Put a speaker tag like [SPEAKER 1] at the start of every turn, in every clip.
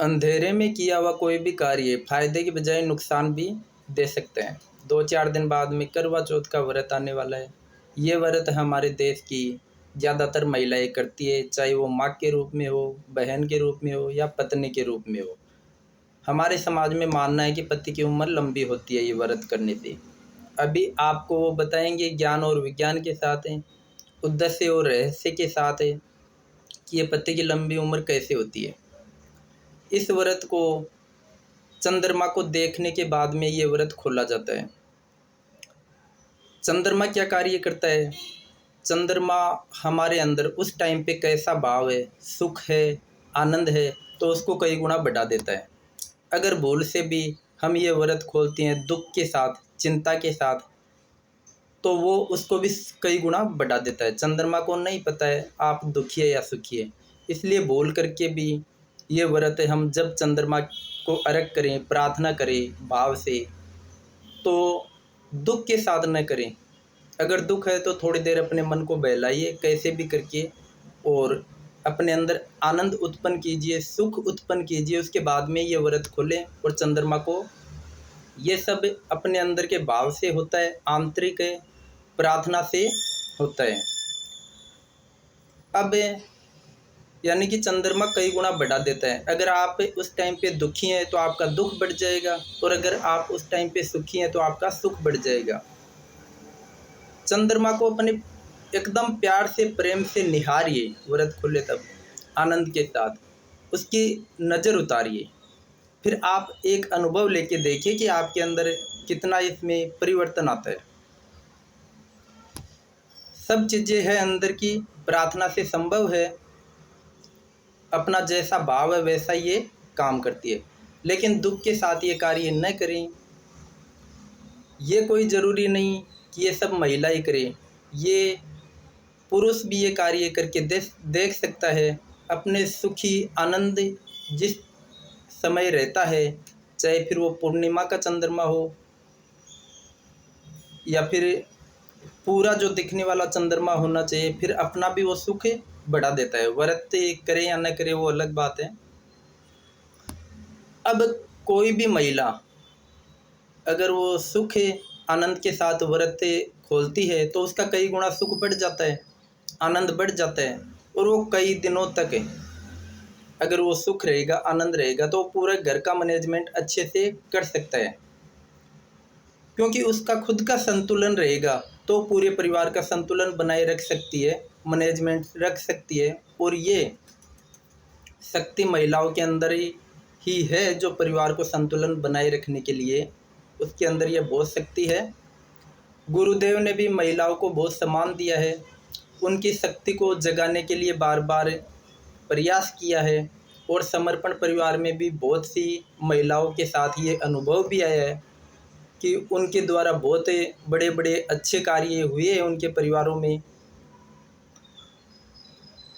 [SPEAKER 1] अंधेरे में किया हुआ कोई भी कार्य फायदे की बजाय नुकसान भी दे सकते हैं। 2-4 दिन बाद में करवा चौथ का व्रत आने वाला है। ये व्रत हमारे देश की ज़्यादातर महिलाएं करती है, चाहे वो माँ के रूप में हो, बहन के रूप में हो या पत्नी के रूप में हो। हमारे समाज में मानना है कि पति की उम्र लंबी होती है ये व्रत करने से। अभी आपको वो बताएंगे ज्ञान और विज्ञान के साथ है, उद्देश्य और रहस्य के साथ है कि ये पति की लंबी उम्र कैसे होती है। इस व्रत को चंद्रमा को देखने के बाद में ये व्रत खोला जाता है। चंद्रमा क्या कार्य करता है? चंद्रमा हमारे अंदर उस टाइम पे कैसा भाव है, सुख है, आनंद है, तो उसको कई गुना बढ़ा देता है। अगर भूल से भी हम ये व्रत खोलते हैं दुख के साथ, चिंता के साथ, तो वो उसको भी कई गुना बढ़ा देता है। चंद्रमा को नहीं पता है आप दुखी है या सुखी है, इसलिए भूल करके भी ये व्रत हम जब चंद्रमा को अर्घ करें, प्रार्थना करें भाव से, तो दुख के साथ न करें। अगर दुख है तो थोड़ी देर अपने मन को बहलाइए कैसे भी करके, और अपने अंदर आनंद उत्पन्न कीजिए, सुख उत्पन्न कीजिए। उसके बाद में ये व्रत खोलें और चंद्रमा को, ये सब अपने अंदर के भाव से होता है, आंतरिक है, प्रार्थना से होता है। अब यानी कि चंद्रमा कई गुना बढ़ा देता है। अगर आप उस टाइम पे दुखी हैं तो आपका दुख बढ़ जाएगा, और अगर आप उस टाइम पे सुखी हैं तो आपका सुख बढ़ जाएगा। चंद्रमा को अपने एकदम प्यार से, प्रेम से निहारिए व्रत खुले तब, आनंद के साथ उसकी नज़र उतारिए। फिर आप एक अनुभव लेके देखिए कि आपके अंदर कितना इसमें परिवर्तन आता है। सब चीज़ें हैं अंदर की, प्रार्थना से संभव है। अपना जैसा भाव है वैसा ये काम करती है, लेकिन दुख के साथ ये कार्य न करें। ये कोई ज़रूरी नहीं कि ये सब महिला ही करें, ये पुरुष भी ये कार्य करके देख सकता है। अपने सुखी आनंद जिस समय रहता है, चाहे फिर वो पूर्णिमा का चंद्रमा हो या फिर पूरा जो दिखने वाला चंद्रमा होना चाहिए, फिर अपना भी वो सुख बढ़ा देता है। व्रत करे या न करे वो अलग बात है। अब कोई भी महिला अगर वो सुख आनंद के साथ व्रत खोलती है तो उसका कई गुना सुख बढ़ जाता है, आनंद बढ़ जाता है, और वो कई दिनों तक अगर वो सुख रहेगा, आनंद रहेगा, तो पूरे घर का मैनेजमेंट अच्छे से कर सकता है। क्योंकि उसका खुद का संतुलन रहेगा तो पूरे परिवार का संतुलन बनाए रख सकती है, मैनेजमेंट रख सकती है। और ये शक्ति महिलाओं के अंदर ही है, जो परिवार को संतुलन बनाए रखने के लिए उसके अंदर ये बहुत शक्ति है। गुरुदेव ने भी महिलाओं को बहुत सम्मान दिया है, उनकी शक्ति को जगाने के लिए बार बार प्रयास किया है। और समर्पण परिवार में भी बहुत सी महिलाओं के साथ ये अनुभव भी आया है कि उनके द्वारा बहुत बड़े बड़े अच्छे कार्य हुए हैं उनके परिवारों में।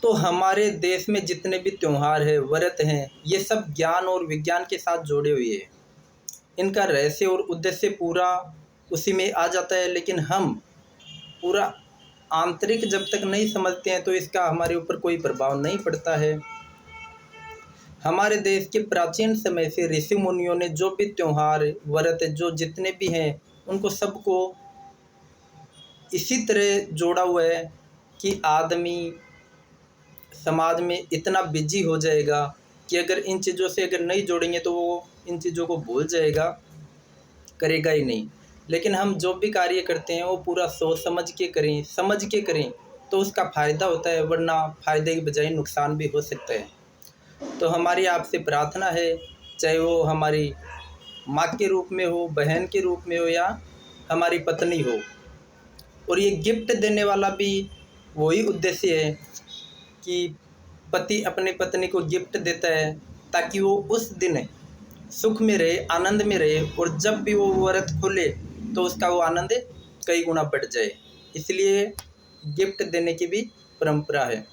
[SPEAKER 1] तो हमारे देश में जितने भी त्यौहार हैं, व्रत हैं, ये सब ज्ञान और विज्ञान के साथ जोड़े हुए हैं। इनका रहस्य और उद्देश्य पूरा उसी में आ जाता है, लेकिन हम पूरा आंतरिक जब तक नहीं समझते हैं तो इसका हमारे ऊपर कोई प्रभाव नहीं पड़ता है। हमारे देश के प्राचीन समय से ऋषि मुनियों ने जो भी त्यौहार, व्रत, जो जितने भी हैं, उनको सबको इसी तरह जोड़ा हुआ है कि आदमी समाज में इतना बिजी हो जाएगा कि अगर इन चीज़ों से अगर नहीं जोड़ेंगे तो वो इन चीज़ों को भूल जाएगा, करेगा ही नहीं। लेकिन हम जो भी कार्य करते हैं वो पूरा सोच समझ के करें, समझ के करें, तो उसका फ़ायदा होता है, वरना फ़ायदे की बजाय नुकसान भी हो सकता है। तो हमारी आपसे प्रार्थना है, चाहे वो हमारी माँ के रूप में हो, बहन के रूप में हो, या हमारी पत्नी हो। और ये गिफ्ट देने वाला भी वही उद्देश्य है कि पति अपने पत्नी को गिफ्ट देता है ताकि वो उस दिन सुख में रहे, आनंद में रहे, और जब भी वो व्रत खोले तो उसका वो आनंद कई गुना बढ़ जाए। इसलिए गिफ्ट देने की भी परंपरा है।